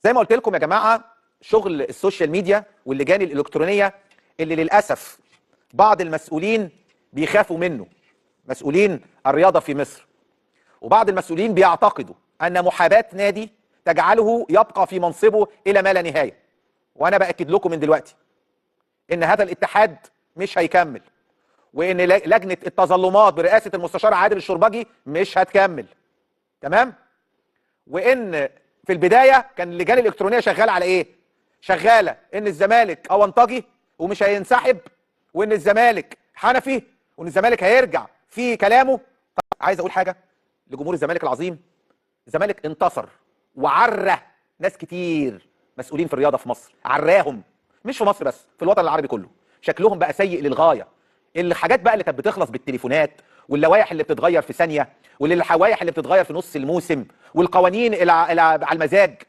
زي ما قلت لكم يا جماعه، شغل السوشيال ميديا واللجان الالكترونيه اللي للاسف بعض المسؤولين بيخافوا منه، مسؤولين الرياضه في مصر، وبعض المسؤولين بيعتقدوا ان محاباه نادي تجعله يبقى في منصبه الى ما لا نهايه. وانا باكد لكم من دلوقتي ان هذا الاتحاد مش هيكمل، وان لجنه التظلمات برئاسه المستشار عادل الشربجي مش هتكمل. تمام؟ وان في البدايه كان اللجان الالكترونيه شغاله على ايه؟ شغاله ان الزمالك اونطجي ومش هينسحب، وان الزمالك حنفي، وان الزمالك هيرجع في كلامه. عايز اقول حاجه لجمهور الزمالك العظيم: الزمالك انتصر وعرى ناس كتير مسؤولين في الرياضه في مصر، عراهم، مش في مصر بس، في الوطن العربي كله. شكلهم بقى سيء للغايه. الحاجات بقى اللي كانت بتخلص بالتليفونات، واللوائح اللي بتتغير في ثانيه، واللوائح اللي بتتغير في نص الموسم، والقوانين على المزاج،